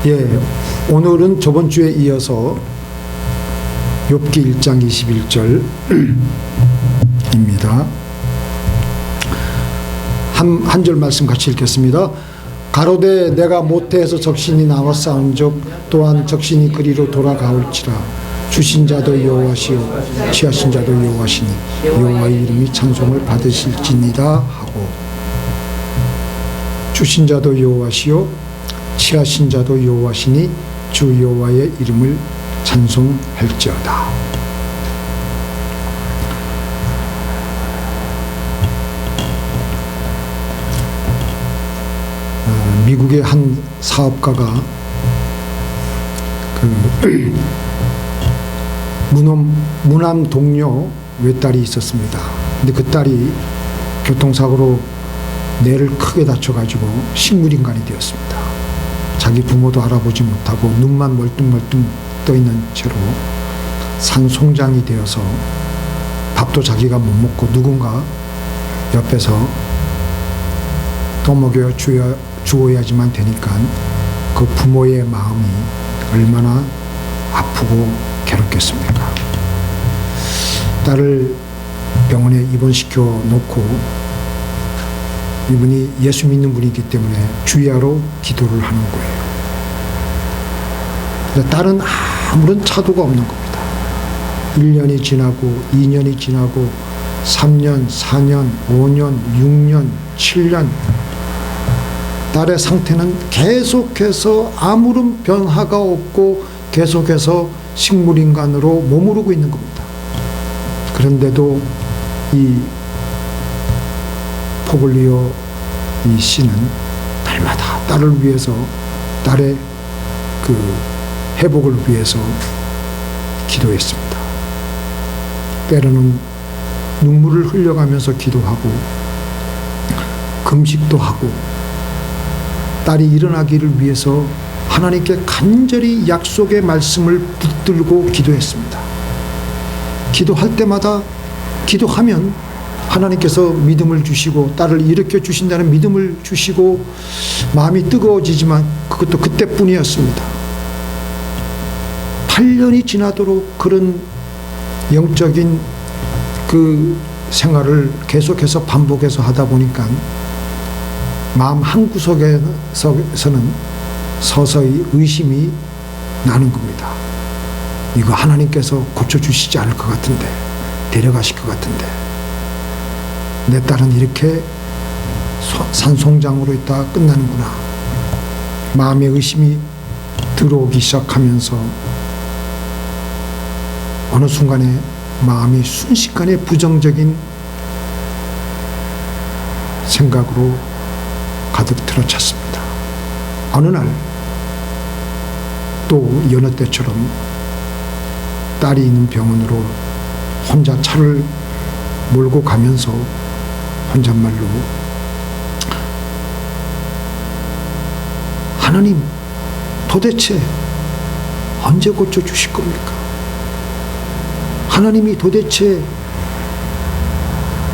예, 오늘은 저번 주에 이어서 욥기 1장 21절입니다. 한 절 말씀 같이 읽겠습니다. 가로되 내가 모태에서 적신이 나와 싸운즉 또한 적신이 그리로 돌아가올지라. 주신 자도 여호와시요 취하신 자도 여호와시니 여호와의 이름이 찬송을 받으실지니라 하고, 주신 자도 여호와시요 취하신 자도 여호와시니 주 여호와의 이름을 찬송할지어다. 미국의 한 사업가가 무남 동료 외딸이 있었습니다. 근데 그 딸이 교통사고로 뇌를 크게 다쳐가지고 식물인간이 되었습니다. 자기 부모도 알아보지 못하고 눈만 멀뚱멀뚱 떠있는 채로 산송장이 되어서 밥도 자기가 못 먹고 누군가 옆에서 떠먹여 주어야지만 되니까 그 부모의 마음이 얼마나 아프고 괴롭겠습니까? 딸을 병원에 입원시켜 놓고, 이분이 예수 믿는 분이기 때문에 주야로 기도를 하는 거예요. 근데 딸은 아무런 차도가 없는 겁니다. 1년이 지나고 2년이 지나고 3년, 4년, 5년, 6년, 7년, 딸의 상태는 계속해서 아무런 변화가 없고 계속해서 식물인간으로 머무르고 있는 겁니다. 그런데도 이 포글리오 이 씨는 날마다 딸을 위해서, 딸의 그 회복을 위해서 기도했습니다. 때로는 눈물을 흘려가면서 기도하고 금식도 하고 딸이 일어나기를 위해서 하나님께 간절히 약속의 말씀을 붙들고 기도했습니다. 기도할 때마다, 기도하면 하나님께서 믿음을 주시고 딸을 일으켜 주신다는 믿음을 주시고 마음이 뜨거워지지만 그것도 그때뿐이었습니다. 8년이 지나도록 그런 영적인 그 생활을 계속해서 반복해서 하다 보니까 마음 한구석에서는 서서히 의심이 나는 겁니다. 이거 하나님께서 고쳐주시지 않을 것 같은데, 데려가실 것 같은데, 내 딸은 이렇게 산송장으로 있다가 끝나는구나. 마음의 의심이 들어오기 시작하면서 어느 순간에 마음이 순식간에 부정적인 생각으로 가득 들어찼습니다. 어느 날 또 여느 때처럼 딸이 있는 병원으로 혼자 차를 몰고 가면서 혼잣말로, 하나님 도대체 언제 고쳐주실 겁니까? 하나님이 도대체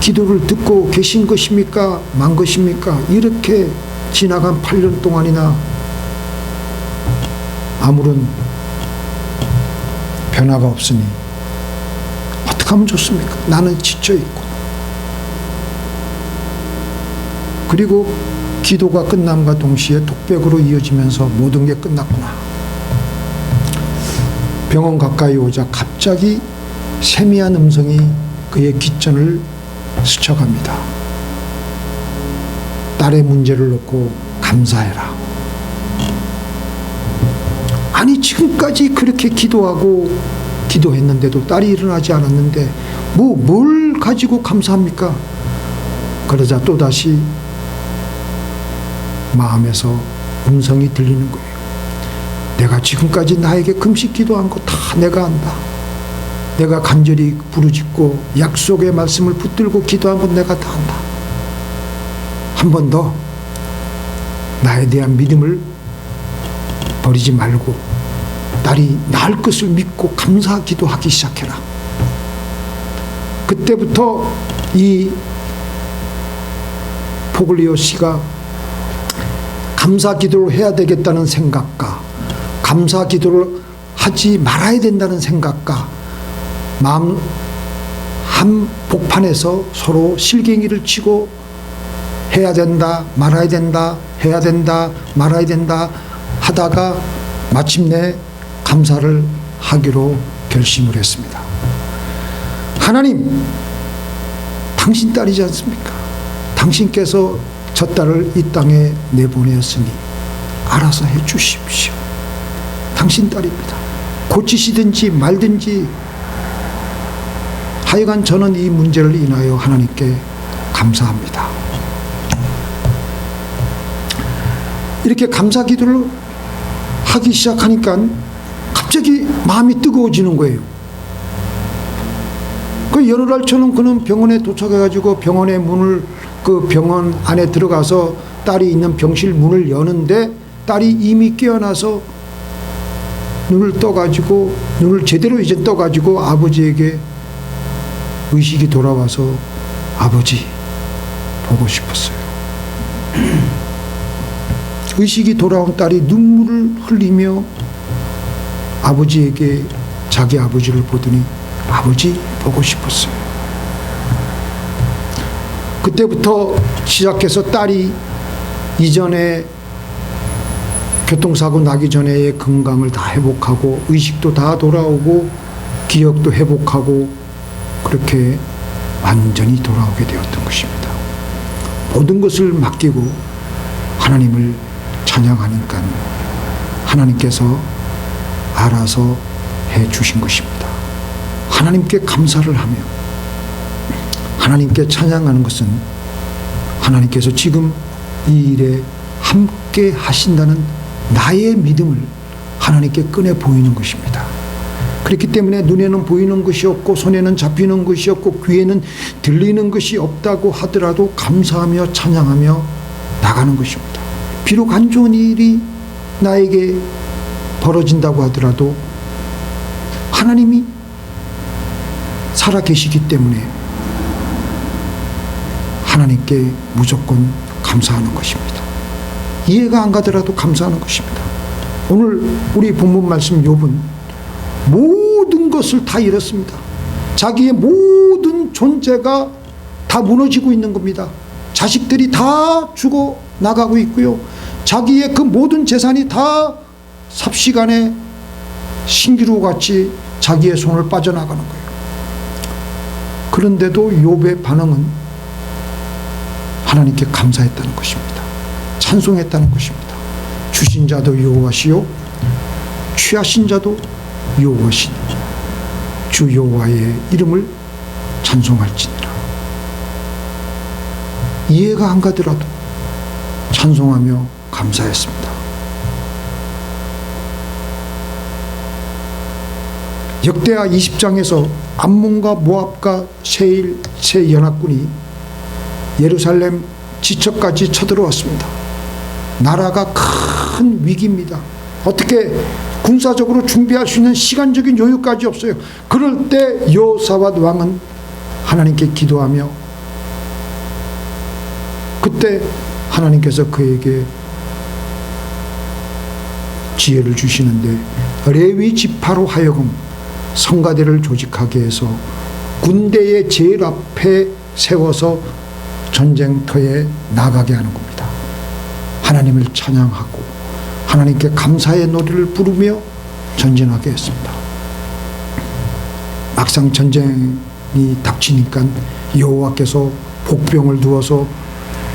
기도를 듣고 계신 것입니까? 만 것입니까? 이렇게 지나간 8년 동안이나 아무런 변화가 없으니 어떻게 하면 좋습니까? 나는 지쳐있고. 그리고 기도가 끝남과 동시에 독백으로 이어지면서 모든 게 끝났구나. 병원 가까이 오자 갑자기 세미한 음성이 그의 귓전을 스쳐갑니다. 딸의 문제를 놓고 감사해라. 아니, 지금까지 그렇게 기도했는데도 딸이 일어나지 않았는데 뭘 가지고 감사합니까? 그러자 또다시 마음에서 음성이 들리는 거예요. 내가 지금까지 나에게 금식 기도한 거 다 내가 안다. 내가 간절히 부르짖고 약속의 말씀을 붙들고 기도한 건 내가 다 안다. 한 번 더 나에 대한 믿음을 버리지 말고 딸이 나을 것을 믿고 감사 기도하기 시작해라. 그때부터 이 포글리오 씨가 감사 기도를 해야 되겠다는 생각과 감사 기도를 하지 말아야 된다는 생각과 마음 한복판에서 서로 실갱이를 치고 해야 된다, 말아야 된다, 해야 된다, 말아야 된다 하다가 마침내 감사를 하기로 결심을 했습니다. 하나님, 당신 딸이지 않습니까? 당신께서 저 딸을 이 땅에 내보내었으니 알아서 해 주십시오. 당신 딸입니다. 고치시든지 말든지 하여간 저는 이 문제를 인하여 하나님께 감사합니다. 이렇게 감사 기도를 하기 시작하니까 갑자기 마음이 뜨거워지는 거예요. 그 여러 날 저는 그는 병원에 도착해가지고 병원의 문을, 그 병원 안에 들어가서 딸이 있는 병실 문을 여는데 딸이 이미 깨어나서 눈을 제대로 이제 떠가지고 아버지에게 의식이 돌아와서 아버지 보고 싶었어요. 의식이 돌아온 딸이 눈물을 흘리며 아버지에게 자기 아버지를 보더니 아버지 보고 싶었어요. 그때부터 시작해서 딸이 이전에 교통사고 나기 전에의 건강을 다 회복하고 의식도 다 돌아오고 기억도 회복하고 그렇게 완전히 돌아오게 되었던 것입니다. 모든 것을 맡기고 하나님을 찬양하니까 하나님께서 알아서 해 주신 것입니다. 하나님께 감사를 하며 하나님께 찬양하는 것은 하나님께서 지금 이 일에 함께 하신다는 나의 믿음을 하나님께 꺼내 보이는 것입니다. 그렇기 때문에 눈에는 보이는 것이 없고 손에는 잡히는 것이 없고 귀에는 들리는 것이 없다고 하더라도 감사하며 찬양하며 나가는 것입니다. 비록 안 좋은 일이 나에게 벌어진다고 하더라도 하나님이 살아 계시기 때문에 하나님께 무조건 감사하는 것입니다. 이해가 안 가더라도 감사하는 것입니다. 오늘 우리 본문 말씀 욥은 모든 것을 다 잃었습니다. 자기의 모든 존재가 다 무너지고 있는 겁니다. 자식들이 다 죽어 나가고 있고요. 자기의 그 모든 재산이 다 삽시간에 신기루 같이 자기의 손을 빠져나가는 거예요. 그런데도 욥의 반응은 하나님께 감사했다는 것입니다. 찬송했다는 것입니다. 주신 자도 여호와시요 취하신 자도 여호와시니 주 여호와의 이름을 찬송할지니라. 이해가 안 가더라도 찬송하며 감사했습니다. 역대하 20장에서 암몬과 모압과 세일 세 연합군이 예루살렘 지척까지 쳐들어왔습니다. 나라가 큰 위기입니다. 어떻게 군사적으로 준비할 수 있는 시간적인 여유까지 없어요. 그럴 때 여호사밧 왕은 하나님께 기도하며 그때 하나님께서 그에게 지혜를 주시는데 레위 지파로 하여금 성가대를 조직하게 해서 군대의 제일 앞에 세워서 전쟁터에 나가게 하는 겁니다. 하나님을 찬양하고 하나님께 감사의 노래를 부르며 전진하게 했습니다. 막상 전쟁이 닥치니까 여호와께서 복병을 두어서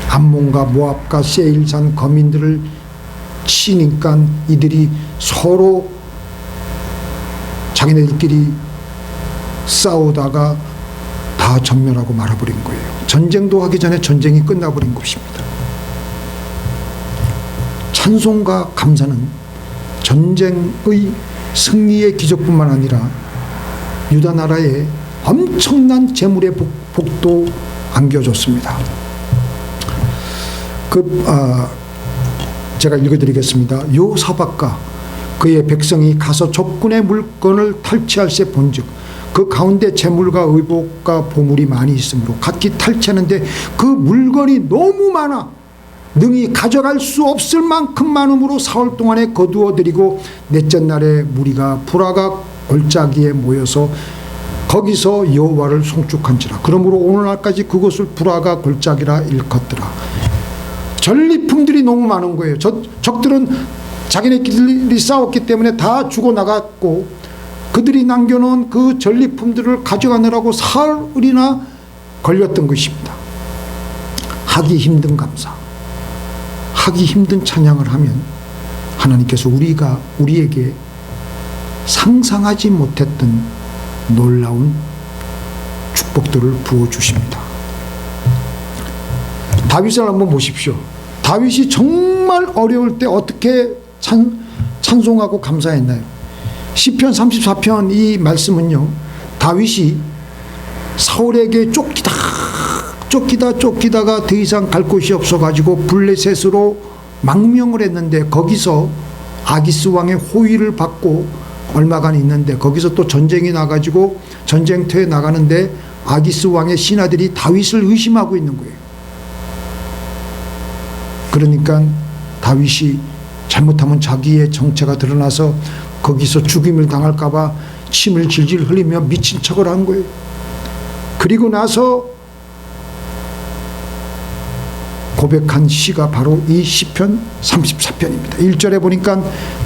암몬과 모압과 세일산 거민들을 치니까 이들이 서로 자기네들끼리 싸우다가 다 전멸하고 말아버린 거예요. 전쟁도 하기 전에 전쟁이 끝나버린 것입니다. 찬송과 감사는 전쟁의 승리의 기적뿐만 아니라 유다 나라에 엄청난 재물의 복도 안겨줬습니다. 제가 읽어드리겠습니다. 여호사밧과 그의 백성이 가서 적군의 물건을 탈취할세 본즉 그 가운데 재물과 의복과 보물이 많이 있으므로 각기 탈취하는데 그 물건이 너무 많아 능히 가져갈 수 없을 만큼 많음으로 사흘 동안에 거두어들이고 넷째 날에 무리가 브라가 골짜기에 모여서 거기서 여호와를 송축한지라. 그러므로 오늘날까지 그곳을 브라가 골짜기라 일컫더라. 전리품들이 너무 많은 거예요. 적들은 자기네끼리 싸웠기 때문에 다 죽어나갔고 그들이 남겨놓은 그 전리품들을 가져가느라고 사흘이나 걸렸던 것입니다. 하기 힘든 감사, 하기 힘든 찬양을 하면 하나님께서 우리에게 상상하지 못했던 놀라운 축복들을 부어주십니다. 다윗을 한번 보십시오. 다윗이 정말 어려울 때 어떻게 찬송하고 감사했나요? 시편 34편 이 말씀은요, 다윗이 사울에게 쫓기다가 더 이상 갈 곳이 없어가지고 블레셋으로 망명을 했는데 거기서 아기스 왕의 호위를 받고 얼마간 있는데 거기서 또 전쟁이 나가지고 전쟁터에 나가는데 아기스 왕의 신하들이 다윗을 의심하고 있는 거예요. 그러니까 다윗이 잘못하면 자기의 정체가 드러나서 거기서 죽임을 당할까봐 침을 질질 흘리며 미친 척을 한 거예요. 그리고 나서 고백한 시가 바로 이 시편 34편입니다. 1절에 보니까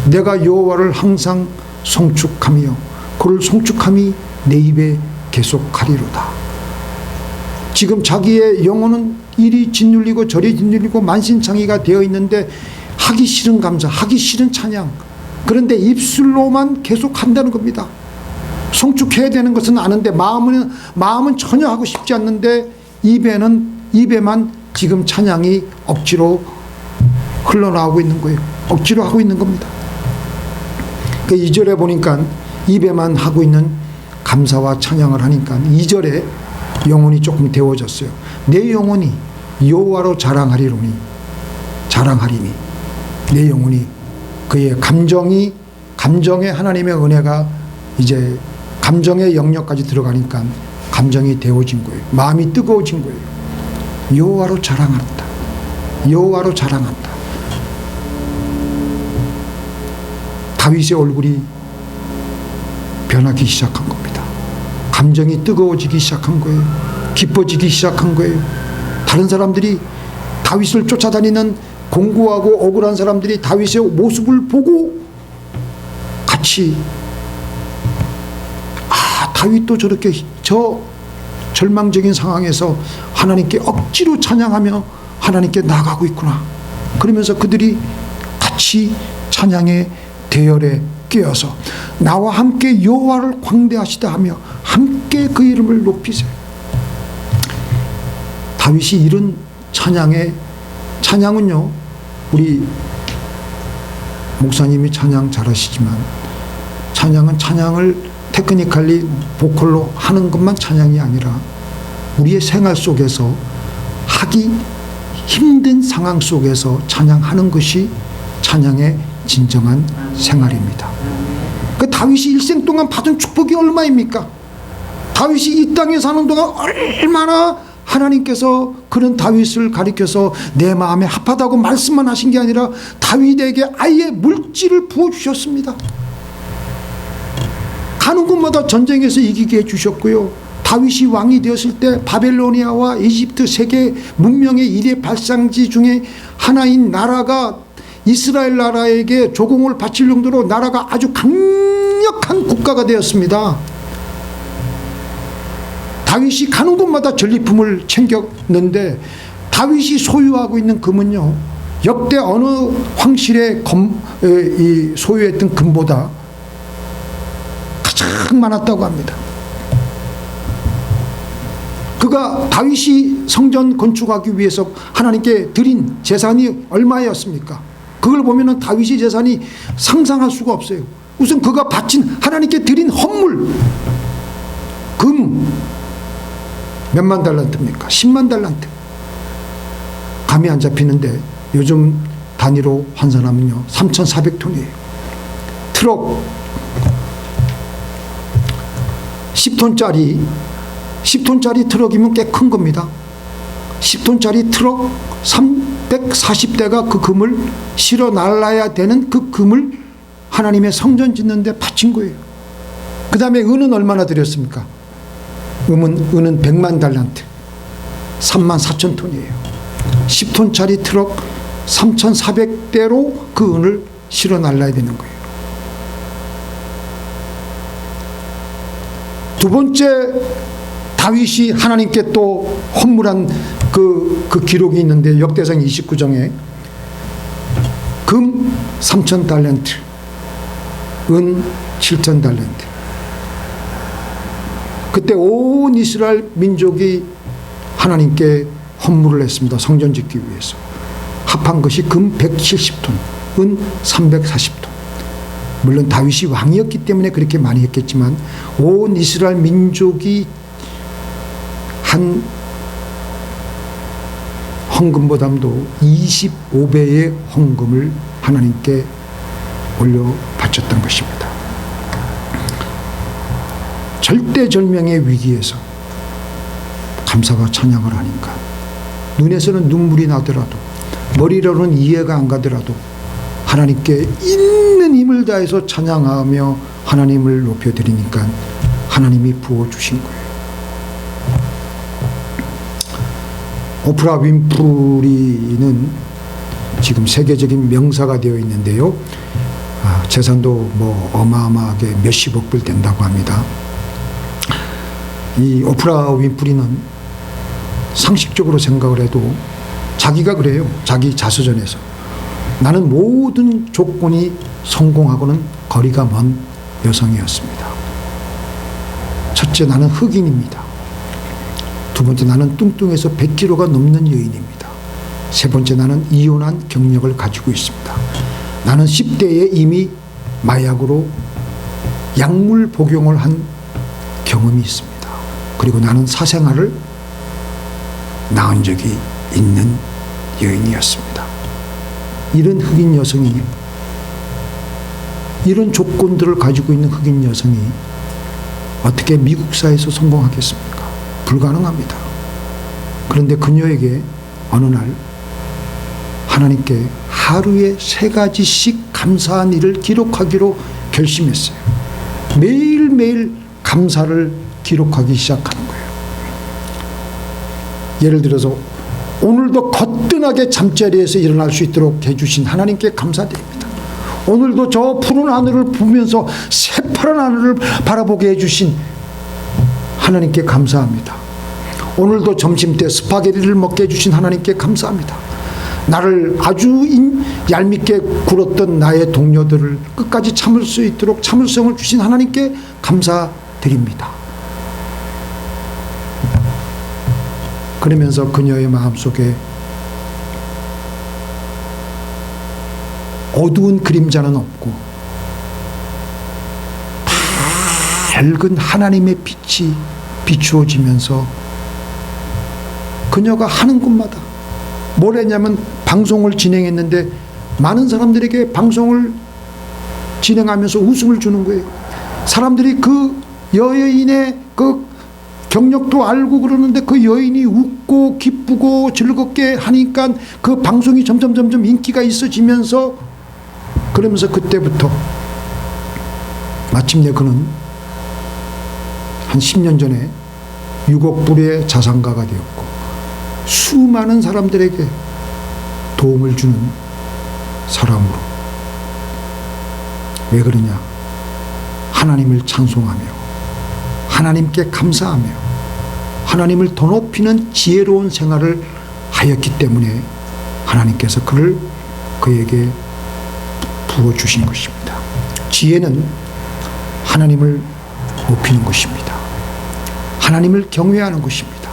내가 여호와를 항상 송축하며 그를 송축함이 내 입에 계속하리로다. 지금 자기의 영혼은 이리 짓눌리고 저리 짓눌리고 만신창이가 되어 있는데 하기 싫은 감사, 하기 싫은 찬양, 그런데 입술로만 계속 한다는 겁니다. 송축해야 되는 것은 아는데 마음은 전혀 하고 싶지 않는데 입에만 지금 찬양이 억지로 흘러나오고 있는 거예요. 억지로 하고 있는 겁니다. 그 2절에 보니까 입에만 하고 있는 감사와 찬양을 하니까 2절에 영혼이 조금 데워졌어요. 내 영혼이 여호와로 자랑하리니 내 영혼이 그의 감정에 하나님의 은혜가 이제 감정의 영역까지 들어가니까 감정이 데워진 거예요. 마음이 뜨거워진 거예요. 여호와로 자랑한다. 여호와로 자랑한다. 다윗의 얼굴이 변하기 시작한 겁니다. 감정이 뜨거워지기 시작한 거예요. 기뻐지기 시작한 거예요. 다른 사람들이 다윗을 쫓아다니는 공고하고 억울한 사람들이 다윗의 모습을 보고 같이 다윗도 저렇게 절망적인 상황에서 하나님께 억지로 찬양하며 하나님께 나가고 있구나. 그러면서 그들이 같이 찬양의 대열에 끼어서 나와 함께 여호와를 광대하시다 하며 함께 그 이름을 높이세요. 다윗이 이런 찬양은요, 우리 목사님이 찬양 잘하시지만 찬양을 테크니컬리 보컬로 하는 것만 찬양이 아니라 우리의 생활 속에서 하기 힘든 상황 속에서 찬양하는 것이 찬양의 진정한 생활입니다. 그 다윗이 일생 동안 받은 축복이 얼마입니까? 다윗이 이 땅에 사는 동안 얼마나 하나님께서 그런 다윗을 가리켜서 내 마음에 합하다고 말씀만 하신 게 아니라 다윗에게 아예 물질을 부어주셨습니다. 가는 곳마다 전쟁에서 이기게 해주셨고요. 다윗이 왕이 되었을 때 바벨로니아와 이집트 세계 문명의 일의 발상지 중에 하나인 나라가 이스라엘 나라에게 조공을 바칠 정도로 나라가 아주 강력한 국가가 되었습니다. 다윗이 가는 곳마다 전리품을 챙겼는데 다윗이 소유하고 있는 금은요, 역대 어느 황실의 소유했던 금보다 가장 많았다고 합니다. 다윗이 성전 건축하기 위해서 하나님께 드린 재산이 얼마였습니까? 그걸 보면은 다윗의 재산이 상상할 수가 없어요. 우선 그가 바친 하나님께 드린 헌물, 금 몇만 달란트입니까? 10만 달란트. 감이 안 잡히는데 요즘 단위로 환산하면요 3,400톤이에요. 트럭 10톤짜리 트럭이면 꽤 큰 겁니다. 10톤짜리 트럭 140대가 그 금을 실어 날라야 되는 그 금을 하나님의 성전 짓는 데 바친 거예요. 그 다음에 은은 얼마나 들였습니까? 은은 100만 달란트, 3만 4천 톤이에요. 10톤짜리 트럭 3,400대로 그 은을 실어 날라야 되는 거예요. 두 번째, 다윗이 하나님께 또 헌물한 그 기록이 있는데, 역대상 29장에 금 3,000 달란트, 은 7,000 달란트. 그때 온 이스라엘 민족이 하나님께 헌물을 했습니다. 성전 짓기 위해서. 합한 것이 금 170톤, 은 340톤. 물론 다윗이 왕이었기 때문에 그렇게 많이 했겠지만 온 이스라엘 민족이 한 헌금보다도 25배의 헌금을 하나님께 올려 바쳤던 것입니다. 절대절명의 위기에서 감사가 찬양을 하니까 눈에서는 눈물이 나더라도, 머리로는 이해가 안 가더라도 하나님께 있는 힘을 다해서 찬양하며 하나님을 높여드리니까 하나님이 부어주신 거예요. 오프라 윈프리는 지금 세계적인 명사가 되어 있는데요. 재산도 뭐 어마어마하게 몇십억 불 된다고 합니다. 이 오프라 윈프리는 상식적으로 생각을 해도 자기가 그래요. 자기 자서전에서 나는 모든 조건이 성공하고는 거리가 먼 여성이었습니다. 첫째, 나는 흑인입니다. 두 번째, 나는 뚱뚱해서 100kg가 넘는 여인입니다. 세 번째, 나는 이혼한 경력을 가지고 있습니다. 나는 10대에 이미 마약으로 약물 복용을 한 경험이 있습니다. 그리고 나는 사생아를 낳은 적이 있는 여인이었습니다. 이런 흑인 여성이, 이런 조건들을 가지고 있는 흑인 여성이 어떻게 미국 사회에서 성공하겠습니까? 불가능합니다. 그런데 그녀에게 어느 날 하나님께 하루에 3가지씩 감사한 일을 기록하기로 결심했어요. 매일매일 감사를 기록하기 시작하는 거예요. 예를 들어서 오늘도 거뜬하게 잠자리에서 일어날 수 있도록 해주신 하나님께 감사드립니다. 오늘도 저 푸른 하늘을 보면서 새파란 하늘을 바라보게 해주신 하나님께 감사합니다. 오늘도 점심때 스파게티를 먹게 해주신 하나님께 감사합니다. 나를 아주 얄밉게 굴었던 나의 동료들을 끝까지 참을 수 있도록 참을성을 주신 하나님께 감사드립니다. 그러면서 그녀의 마음속에 어두운 그림자는 없고 밝은 하나님의 빛이 비추어지면서 그녀가 하는 곳마다 뭘 했냐면 방송을 진행했는데 많은 사람들에게 방송을 진행하면서 웃음을 주는 거예요. 사람들이 그 여인의 그 경력도 알고 그러는데 그 여인이 웃고 기쁘고 즐겁게 하니까 그 방송이 점점 인기가 있어지면서, 그러면서 그때부터 마침내 그는 한 10년 전에 6억 불의 자산가가 되었고 수많은 사람들에게 도움을 주는 사람으로. 왜 그러냐? 하나님을 찬송하며 하나님께 감사하며 하나님을 더 높이는 지혜로운 생활을 하였기 때문에 하나님께서 그에게 부어주신 것입니다. 지혜는 하나님을 높이는 것입니다. 하나님을 경외하는 것입니다.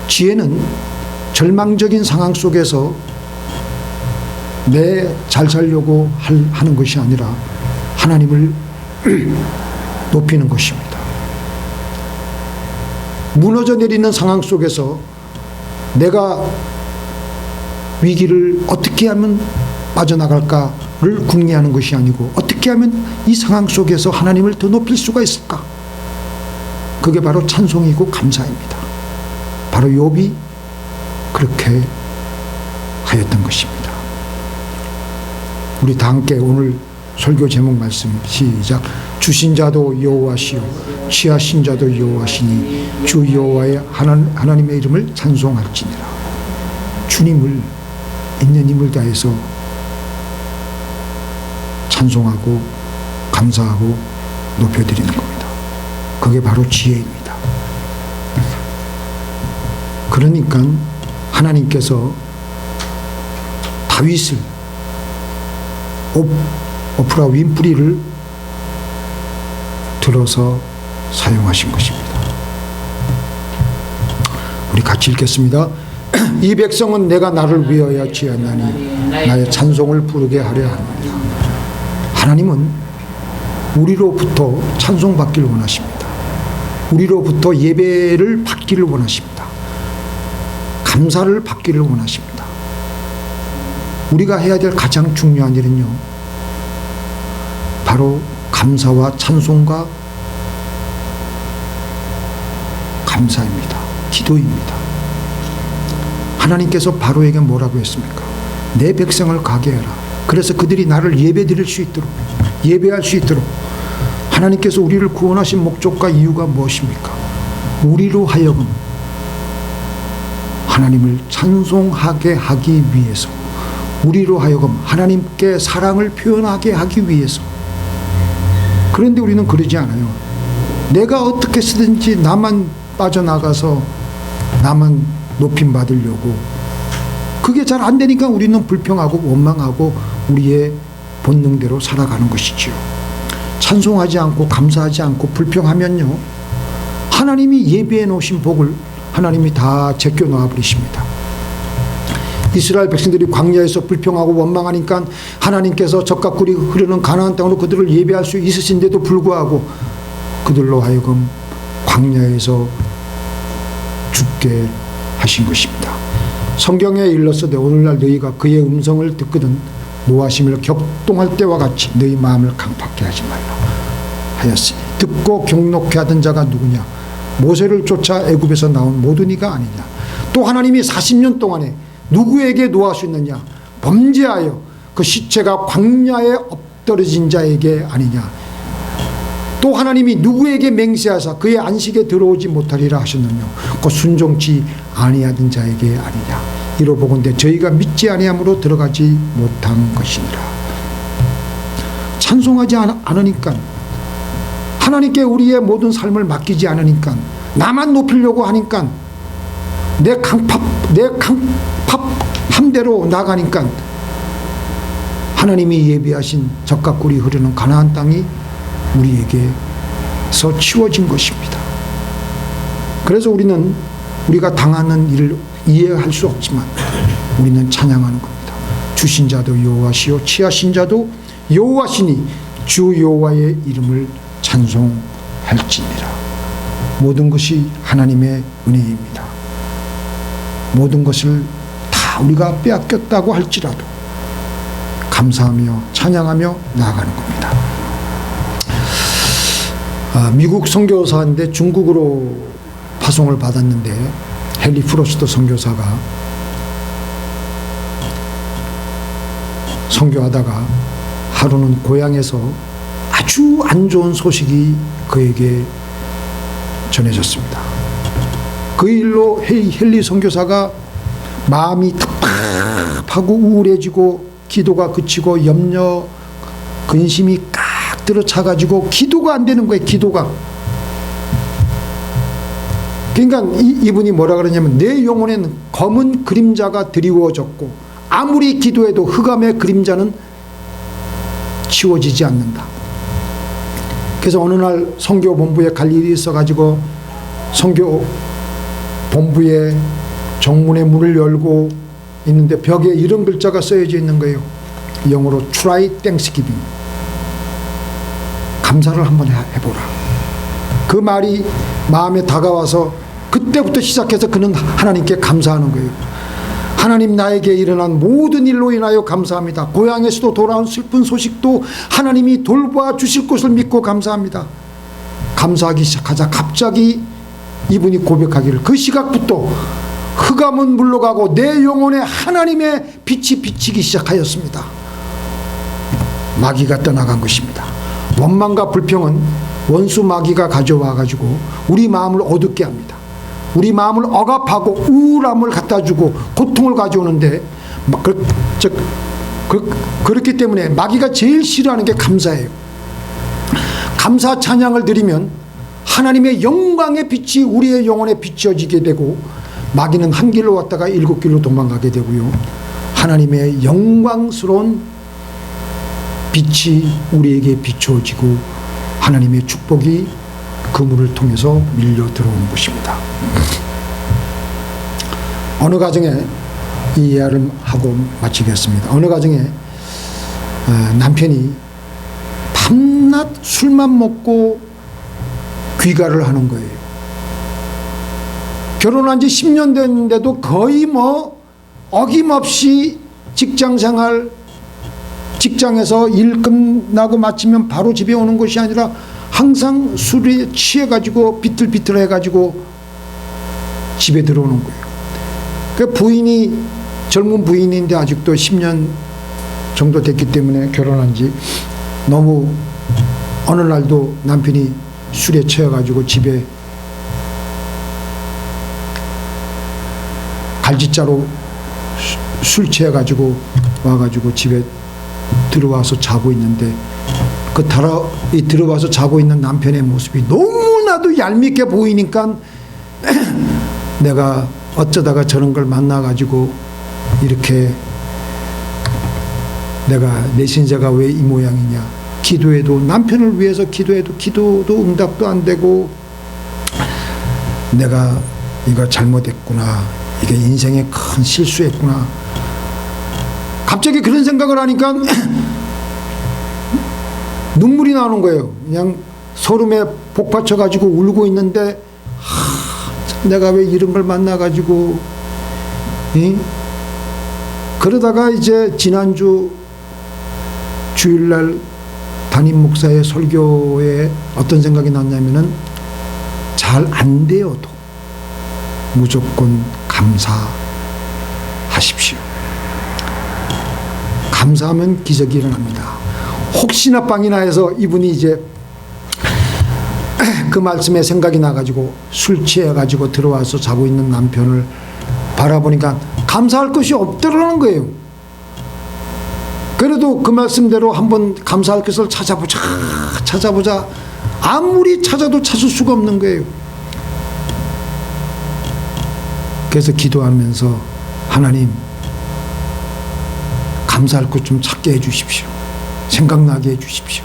지혜는 절망적인 상황 속에서 내 잘 살려고 하는 것이 아니라 하나님을 높이는 것입니다. 무너져 내리는 상황 속에서 내가 위기를 어떻게 하면 빠져나갈까를 궁리하는 것이 아니고 어떻게 하면 이 상황 속에서 하나님을 더 높일 수가 있을까? 그게 바로 찬송이고 감사입니다. 바로 욥이 그렇게 우리 다 함께 오늘 설교 제목 말씀 시작. 주신 자도 여호와시요 취하신 자도 여호와시니 주 여호와의 하나님의 이름을 찬송할지니라. 주님을 있는 힘을 다해서 찬송하고 감사하고 높여드리는 겁니다. 그게 바로 지혜입니다. 그러니까 하나님께서 다윗을 오프라 윈프리를 들어서 사용하신 것입니다. 우리 같이 읽겠습니다. 이 백성은 내가 나를 위하여 지었나니 나의 찬송을 부르게 하려 합니다. 하나님은 우리로부터 찬송받기를 원하십니다. 우리로부터 예배를 받기를 원하십니다. 감사를 받기를 원하십니다. 우리가 해야 될 가장 중요한 일은요, 바로 감사와 찬송과 감사입니다. 기도입니다. 하나님께서 바로에게 뭐라고 했습니까? 내 백성을 가게 해라. 그래서 그들이 나를 예배드릴 수 있도록, 예배할 수 있도록. 하나님께서 우리를 구원하신 목적과 이유가 무엇입니까? 우리로 하여금 하나님을 찬송하게 하기 위해서, 우리로 하여금 하나님께 사랑을 표현하게 하기 위해서. 그런데 우리는 그러지 않아요. 내가 어떻게 쓰든지 나만 빠져나가서 나만 높임 받으려고, 그게 잘 안 되니까 우리는 불평하고 원망하고 우리의 본능대로 살아가는 것이지요. 찬송하지 않고 감사하지 않고 불평하면요, 하나님이 예비해 놓으신 복을 하나님이 다 제껴 놓아 버리십니다. 이스라엘 백성들이 광야에서 불평하고 원망하니까 하나님께서 젖과 꿀이 흐르는 가나안 땅으로 그들을 예배할 수 있으신데도 불구하고 그들로 하여금 광야에서 죽게 하신 것입니다. 성경에 일렀으되 오늘날 너희가 그의 음성을 듣거든 노하심을 격동할 때와 같이 너희 마음을 강팍해 하지 말라 하였으니 듣고 경록케 하던 자가 누구냐? 모세를 쫓아 애굽에서 나온 모든 이가 아니냐? 또 하나님이 40년 동안에 누구에게 노하셨느냐? 범죄하여 그 시체가 광야에 엎드러진 자에게 아니냐? 또 하나님이 누구에게 맹세하사 그의 안식에 들어오지 못하리라 하셨느냐? 그 순종치 아니하던 자에게 아니냐? 이로보건대 저희가 믿지 아니함으로 들어가지 못한 것이니라. 찬송하지 않으니까, 하나님께 우리의 모든 삶을 맡기지 않으니까, 나만 높이려고 하니까, 내 강팍함대로 나가니까 하나님이 예비하신 젖과 꿀이 흐르는 가나안 땅이 우리에게서 치워진 것입니다. 그래서 우리가 당하는 일을 이해할 수 없지만 우리는 찬양하는 겁니다. 주신 자도 여호와시요 취하신 자도 여호와시니 주 여호와의 이름을 찬송할지니라. 모든 것이 하나님의 은혜입니다. 모든 것을 다 우리가 빼앗겼다고 할지라도 감사하며 찬양하며 나아가는 겁니다. 미국 선교사인데 중국으로 파송을 받았는데 헨리 프로스트 선교사가 선교하다가 하루는 고향에서 아주 안 좋은 소식이 그에게 전해졌습니다. 그 일로 헨리 선교사가 마음이 답답하고 우울해지고 기도가 그치고 염려 근심이 깍 들어차가지고 기도가 안 되는 거예요. 기도가. 그러니까 이분이 뭐라 그러냐면 내 영혼에는 검은 그림자가 드리워졌고 아무리 기도해도 흑암의 그림자는 치워지지 않는다. 그래서 어느 날 선교 본부에 갈 일이 있어가지고 선교 본부에 정문에 문을 열고 있는데 벽에 이런 글자가 쓰여져 있는 거예요. 영어로 Try Thanksgiving. 감사를 한번 해보라. 그 말이 마음에 다가와서 그때부터 시작해서 그는 하나님께 감사하는 거예요. 하나님, 나에게 일어난 모든 일로 인하여 감사합니다. 고향에서도 돌아온 슬픈 소식도 하나님이 돌봐 주실 것을 믿고 감사합니다. 감사하기 시작하자 갑자기 이분이 고백하기를 그 시각부터 흑암은 물러가고 내 영혼에 하나님의 빛이 비치기 시작하였습니다. 마귀가 떠나간 것입니다. 원망과 불평은 원수 마귀가 가져와 가지고 우리 마음을 어둡게 합니다. 우리 마음을 억압하고 우울함을 갖다 주고 고통을 가져오는데, 그렇기 때문에 마귀가 제일 싫어하는 게 감사예요. 감사 찬양을 드리면 하나님의 영광의 빛이 우리의 영혼에 비춰지게 되고, 마귀는 한 길로 왔다가 일곱 길로 도망가게 되고요, 하나님의 영광스러운 빛이 우리에게 비춰지고 하나님의 축복이 그 문을 통해서 밀려 들어오는 것입니다. 어느 가정에 이 이야기를 하고 마치겠습니다. 어느 가정에 남편이 밤낮 술만 먹고 귀가를 하는 거예요. 결혼한 지 10년 됐는데도 거의 어김없이 직장생활, 직장에서 일 끝나고 마치면 바로 집에 오는 것이 아니라 항상 술에 취해가지고 비틀비틀해가지고 집에 들어오는 거예요. 그 부인이 젊은 부인인데 아직도 10년 정도 됐기 때문에 결혼한 지 너무 어느 날도 남편이 술에 취해가지고 집에 갈지자로 술 취해가지고 와가지고 집에 들어와서 자고 있는데, 들어와서 자고 있는 남편의 모습이 너무나도 얄밉게 보이니까 내가 어쩌다가 저런 걸 만나가지고 이렇게 내 신세가 왜 이 모양이냐, 기도해도 남편을 위해서 기도해도 기도도 응답도 안 되고 내가 이거 잘못했구나, 이게 인생의 큰 실수했구나. 갑자기 그런 생각을 하니까 눈물이 나오는 거예요. 그냥 소름에 복받쳐 가지고 울고 있는데, 내가 왜 이런 걸 만나 가지고, 그러다가 이제 지난주 주일날 담임 목사의 설교에 어떤 생각이 났냐면은, 잘 안 되어도 무조건 감사하십시오. 감사하면 기적이 일어납니다. 혹시나 빵이나 해서 이분이 이제 그 말씀에 생각이 나가지고 술 취해가지고 들어와서 자고 있는 남편을 바라보니까 감사할 것이 없더라는 거예요. 그래도 그 말씀대로 한번 감사할 것을 찾아보자. 아무리 찾아도 찾을 수가 없는 거예요. 그래서 기도하면서, 하나님, 감사할 것 좀 찾게 해주십시오. 생각나게 해주십시오.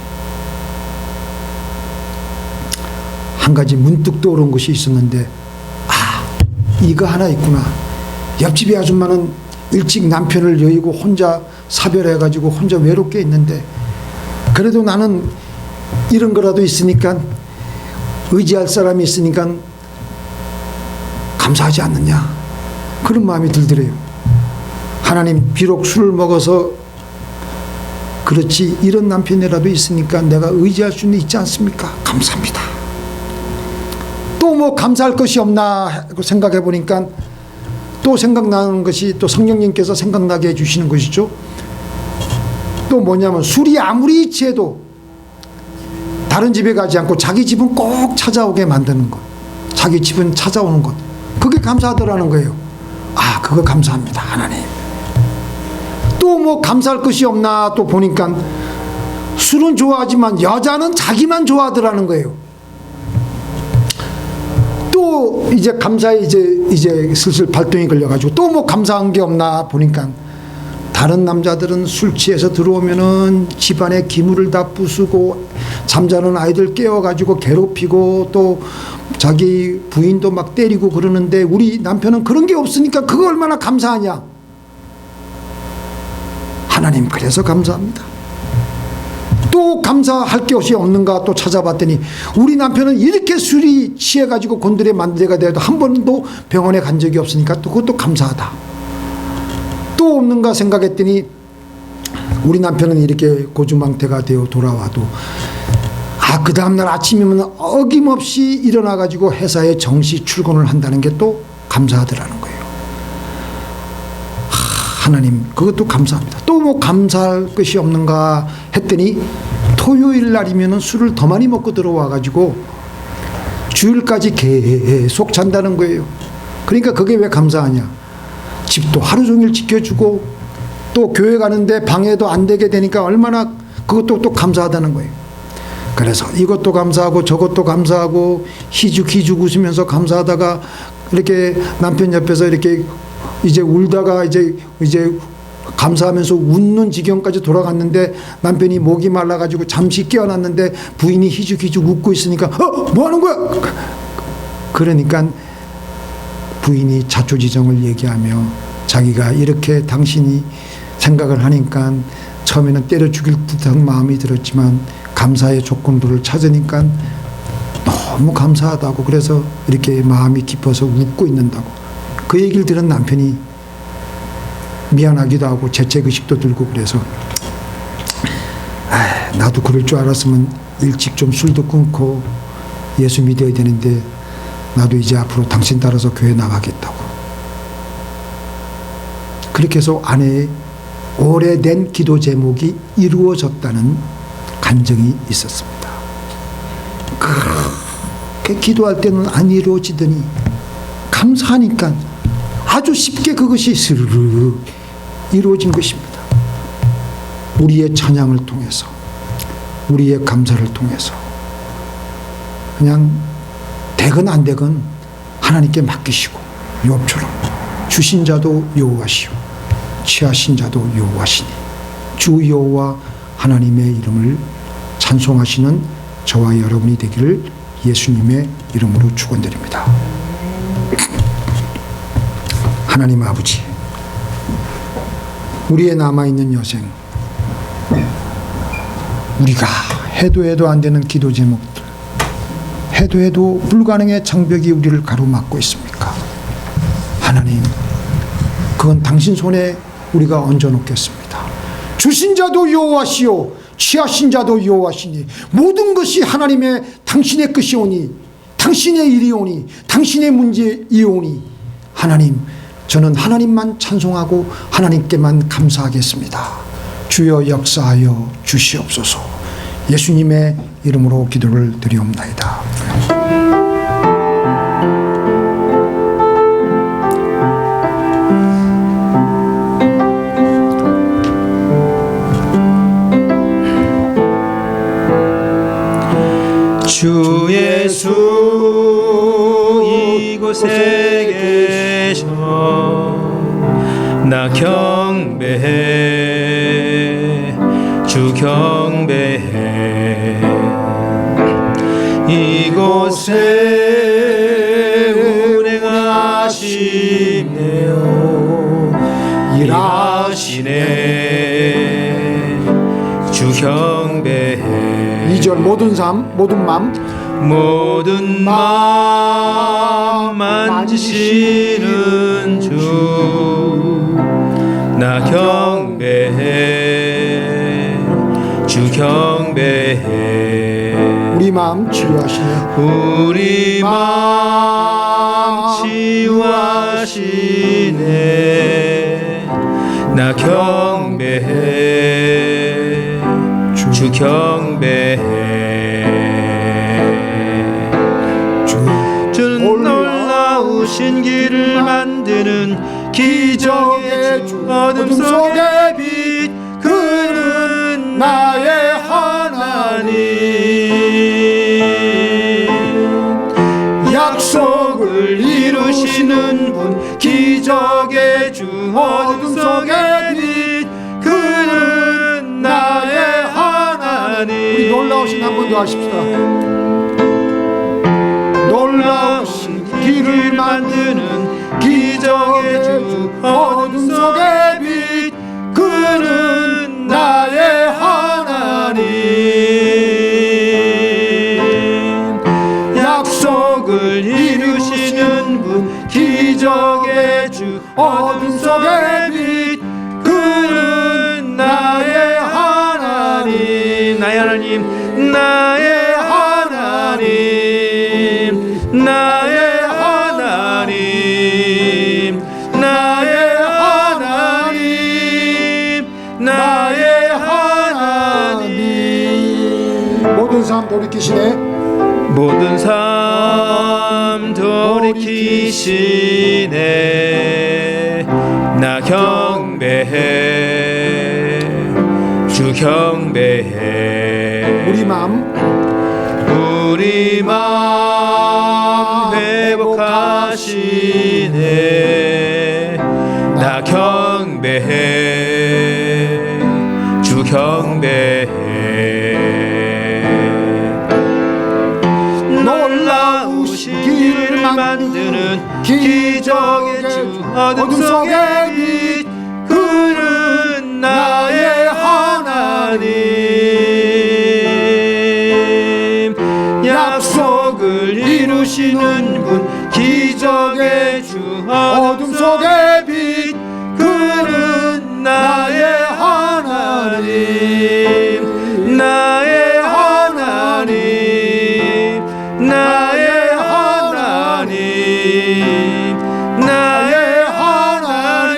한 가지 문득 떠오른 것이 있었는데, 이거 하나 있구나. 옆집의 아줌마는 일찍 남편을 여의고 혼자 사별해가지고 혼자 외롭게 있는데, 그래도 나는 이런 거라도 있으니까, 의지할 사람이 있으니까 감사하지 않느냐, 그런 마음이 들더래요. 하나님, 비록 술을 먹어서 그렇지 이런 남편이라도 있으니까 내가 의지할 수는 있지 않습니까? 감사합니다. 또 뭐 감사할 것이 없나 하고 생각해 보니까 또 생각나는 것이, 또 성령님께서 생각나게 해주시는 것이죠. 또 뭐냐면, 술이 아무리 취해도 다른 집에 가지 않고 자기 집은 꼭 찾아오게 만드는 것, 자기 집은 찾아오는 것, 그게 감사하더라는 거예요. 그거 감사합니다, 하나님. 또 뭐 감사할 것이 없나 또 보니까, 술은 좋아하지만 여자는 자기만 좋아하더라는 거예요. 또 이제 감사에 이제 슬슬 발동이 걸려가지고 또 뭐 감사한 게 없나 보니까, 다른 남자들은 술 취해서 들어오면은 집안에 기물을 다 부수고 잠자는 아이들 깨워가지고 괴롭히고 또 자기 부인도 막 때리고 그러는데, 우리 남편은 그런 게 없으니까 그거 얼마나 감사하냐. 하나님, 그래서 감사합니다. 또 감사할 것이 없는가 또 찾아봤더니, 우리 남편은 이렇게 술이 취해가지고 곤드레 만드레가 되어도 한 번도 병원에 간 적이 없으니까 또 그것도 감사하다. 또 없는가 생각했더니, 우리 남편은 이렇게 고주망태가 되어 돌아와도 그 다음날 아침이면 어김없이 일어나가지고 회사에 정시 출근을 한다는 게 또 감사하더라는 거예요. 하나님 그것도 감사합니다. 또 뭐 감사할 것이 없는가 했더니 토요일 날이면 술을 더 많이 먹고 들어와 가지고 주일까지 계속 잔다는 거예요. 그러니까 그게 왜 감사하냐. 집도 하루 종일 지켜주고 또 교회 가는데 방해도 안 되게 되니까 얼마나 그것도 또 감사하다는 거예요. 그래서 이것도 감사하고 저것도 감사하고 희죽희죽 웃으면서 감사하다가 이렇게 남편 옆에서 이렇게 이제 울다가 이제 감사하면서 웃는 지경까지 돌아갔는데 남편이 목이 말라가지고 잠시 깨어났는데 부인이 희죽희죽 웃고 있으니까 뭐 하는 거야? 그러니까 부인이 자초지종을 얘기하며 자기가 이렇게 당신이 생각을 하니까 처음에는 때려 죽일 듯한 마음이 들었지만 감사의 조건들을 찾으니까 너무 감사하다고 그래서 이렇게 마음이 깊어서 웃고 있는다고. 그 얘기를 들은 남편이 미안하기도 하고 죄책의식도 들고 그래서 나도 그럴 줄 알았으면 일찍 좀 술도 끊고 예수 믿어야 되는데 나도 이제 앞으로 당신 따라서 교회 나가겠다고. 그렇게 해서 아내의 오래된 기도 제목이 이루어졌다는 간증이 있었습니다. 그렇게 기도할 때는 안 이루어지더니 감사하니까 아주 쉽게 그것이 스르르 이루어진 것입니다. 우리의 찬양을 통해서 우리의 감사를 통해서 그냥 되건 안 되건 하나님께 맡기시고 욥처럼 주신 자도 여호와시오 취하신 자도 여호와시니 주 여호와 하나님의 이름을 찬송하시는 저와 여러분이 되기를 예수님의 이름으로 축원드립니다. 하나님 아버지, 우리의 남아있는 여생, 우리가 해도 안 되는 기도 제목들, 해도 불가능의 장벽이 우리를 가로막고 있습니까? 하나님, 그건 당신 손에 우리가 얹어놓겠습니다. 주신 자도 여호와시오 취하신 자도 여호와시니 모든 것이 하나님의 당신의 것이오니 당신의 일이오니 당신의 문제이오니 하나님, 저는 하나님만 찬송하고 하나님께만 감사하겠습니다. 주여 역사하여 주시옵소서. 예수님의 이름으로 기도를 드리옵나이다. 주 예수 이곳에 계셔 나 경배해 주 경배해 이곳에 운행하시네요 일하시네 주 경배해 2절 모든 삶 모든 맘 만지시는 주 나 경배해 주 경배해 우리 마음 치유하시네 우리 마음 치유하시네 나 경배해 주 경배해 주는 놀라우신 길을 만드는 기적의 주 어둠 속의 빛 그는 나의 하나님 약속을 이루시는 분 기적의 주 어둠 속의 빛 그는 나의 하나님 우리 놀라우신 한 번 더 하십시다. 놀라우신 길을 만드는 기적의 주 어둠 속의 빛 그는 나의 하나님 약속을 이루시는 분 기적의 주 어둠 속의 빛 그는 나의 하나님 나의 하나님 나의 하나님 나의 하나님 나의 하나님 삶 돌이키시네. 모든 삶 돌이키시네. 나 경배해 주 경배해. 우리 마음 회복하시네. 나 경배해 주 경배해. 놀라우신 길을 만드는 기적의 주 어둠 속의 빛 그는 나의 하나님. 약속을 이루시는 분 기적의 주 어둠 속의 빛 그는 나의 하나님. 나의 하나님 나의 하나님 나의 하나님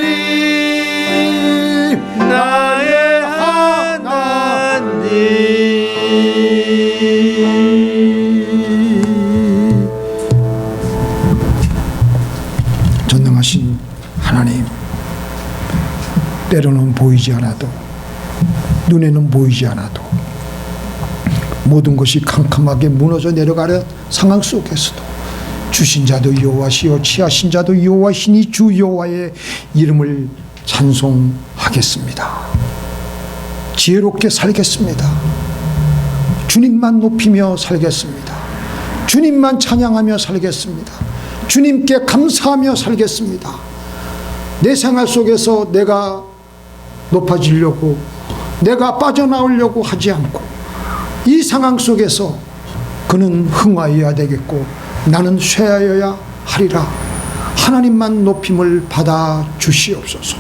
나의 하나님. 전능하신 하나님, 때로는 보이지 않아도, 눈에는 보이지 않아도 모든 것이 캄캄하게 무너져 내려가는 상황 속에서도 주신 자도 여호와시요 취하신 자도 여호와시니 주 여호와의 이름을 찬송하겠습니다. 지혜롭게 살겠습니다. 주님만 높이며 살겠습니다. 주님만 찬양하며 살겠습니다. 주님께 감사하며 살겠습니다. 내 생활 속에서 내가 높아지려고, 내가 빠져나오려고 하지 않고 이 상황 속에서 그는 흥하여야 되겠고 나는 쇠하여야 하리라. 하나님만 높임을 받아 주시옵소서.